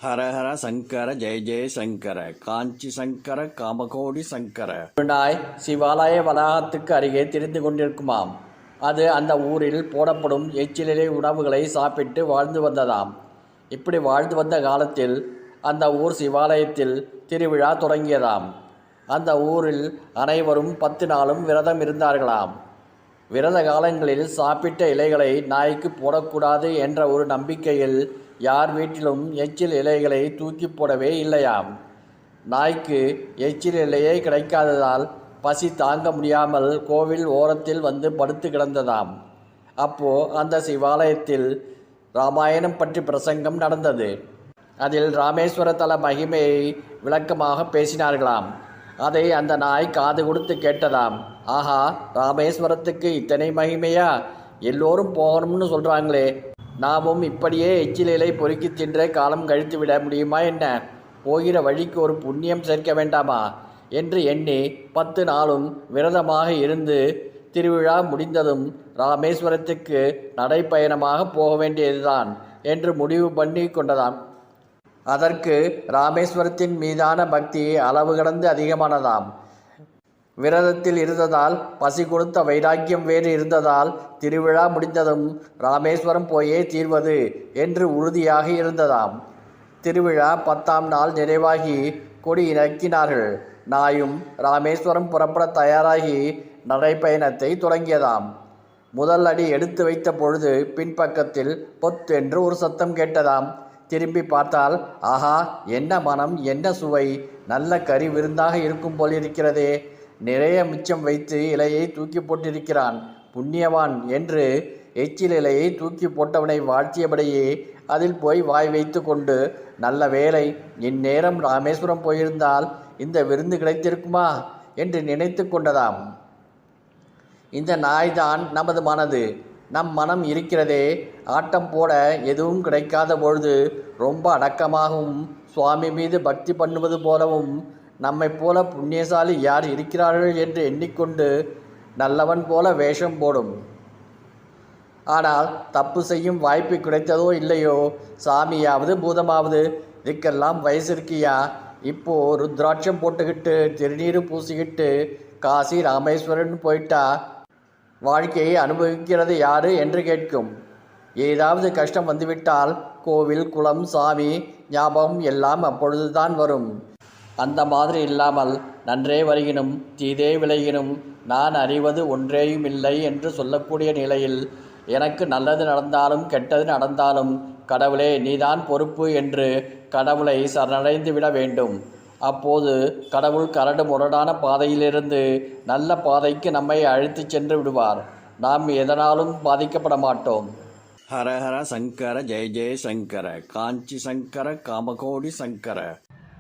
ஹரஹர சங்கர ஜெய ஜெய சங்கர காஞ்சி சங்கர காமகோடி சங்கர. ஒரு நாய் சிவாலய வளாகத்துக்கு அருகே திரிந்து கொண்டிருக்குமாம். அது அந்த ஊரில் போடப்படும் எச்சிலை உணவுகளை சாப்பிட்டு வாழ்ந்து வந்ததாம். இப்படி வாழ்ந்து வந்த காலத்தில் அந்த ஊர் சிவாலயத்தில் திருவிழா தொடங்கியதாம். அந்த ஊரில் அனைவரும் 10 நாளும் விரதம் இருந்தார்களாம். விரத காலங்களில் சாப்பிட்ட இலைகளை நாய்க்கு போடக்கூடாது என்ற ஒரு நம்பிக்கையில் யார் வீட்டிலும் எச்சில் இலைகளை தூக்கி போடவே இல்லையாம். நாய்க்கு எச்சில் இலையே கிடைக்காததால் பசி தாங்க முடியாமல் கோவில் ஓரத்தில் வந்து படுத்து கிடந்ததாம். அப்போ அந்த சிவாலயத்தில் ராமாயணம் பற்றி பிரசங்கம் நடந்தது. அதில் ராமேஸ்வர தல மகிமையை விளக்கமாக பேசினார்களாம். அதை அந்த நாய் காது கொடுத்து கேட்டதாம். ஆஹா, ராமேஸ்வரத்துக்கு இத்தனை மகிமையா? எல்லோரும் போகணும்னு சொல்கிறாங்களே, நாமும் இப்படியே எச்சிலை பொறுக்கி தின்ற காலம் கழித்து விட முடியுமா என்ன? போகிற வழிக்கு ஒரு புண்ணியம் சேர்க்க வேண்டாமா என்று எண்ணி 10 நாளும் விரதமாக இருந்து திருவிழா முடிந்ததும் ராமேஸ்வரத்துக்கு நடைப்பயணமாக போக வேண்டியதுதான் என்று முடிவு பண்ணி கொண்டதாம். அதற்கு ராமேஸ்வரத்தின் மீதான பக்தி அளவு கடந்து அதிகமானதாம். விரதத்தில் இருந்ததால், பசி கொடுத்த வைராக்கியம் வேறு இருந்ததால் திருவிழா முடிந்ததும் ராமேஸ்வரம் போயே தீர்வது என்று உறுதியாக இருந்ததாம். திருவிழா 10ஆம் நாள் நிறைவாகி கொடி இறக்கினார்கள். நாயும் ராமேஸ்வரம் புறப்பட தயாராகி நடைப்பயணத்தை தொடங்கியதாம். முதல் அடி எடுத்து வைத்த பொழுது பின்பக்கத்தில் பொத் என்று ஒரு சத்தம் கேட்டதாம். திரும்பி பார்த்தால், ஆஹா, என்ன மனம், என்ன சுவை! நல்ல கறி விருந்தாக இருக்கும் போலிருக்கிறதே. நிறைய மிச்சம் வைத்து இலையை தூக்கி போட்டிருக்கிறான், புண்ணியவான் என்று எச்சில் இலையை தூக்கி போட்டவனை வாழ்த்தியபடியே அதில் போய் வாய் வைத்து கொண்டு, நல்ல வேளை, இந்நேரம் ராமேஸ்வரம் போயிருந்தால் இந்த விருந்து கிடைத்திருக்குமா என்று நினைத்து கொண்டதாம். இந்த நாய்தான் நமது மனது. நம் மனம் இருக்கிறதே, ஆட்டம் போட எதுவும் கிடைக்காத பொழுது ரொம்ப அடக்கமாகவும் சுவாமி மீது பக்தி பண்ணுவது போலவும் நம்மை போல புண்ணியசாலி யார் இருக்கிறார்கள் என்று எண்ணிக்கொண்டு நல்லவன் போல வேஷம் போடும். ஆனால் தப்பு செய்யும் வாய்ப்பு கிடைத்ததோ இல்லையோ, சாமியாவது பூதமாவது இதுக்கெல்லாம் வயசு இருக்கியா? இப்போ ருத்ராட்சம் போட்டுக்கிட்டு திருநீர் பூசிக்கிட்டு காசி ராமேஸ்வரன் போயிட்டா வாழ்க்கையை அனுபவிக்கிறது யாரு என்று கேட்கும். ஏதாவது கஷ்டம் வந்துவிட்டால் கோவில், குளம், சாமி ஞாபகம் எல்லாம் அப்பொழுதுதான் வரும். அந்த மாதிரி இல்லாமல் நன்றே வருகினும் தீதே விளைகினும் நான் அறிவது ஒன்றேயுமில்லை என்று சொல்லக்கூடிய நிலையில், எனக்கு நல்லது நடந்தாலும் கெட்டது நடந்தாலும் கடவுளே நீதான் பொறுப்பு என்று கடவுளை சரணடைந்து விட வேண்டும். அப்போது கடவுள் கரடு முரடான பாதையிலிருந்து நல்ல பாதைக்கு நம்மை அழைத்து சென்று விடுவார். நாம் எதனாலும் பாதிக்கப்பட மாட்டோம். ஹரஹர சங்கர ஜெய ஜெய சங்கர காஞ்சி சங்கர காமகோடி சங்கர.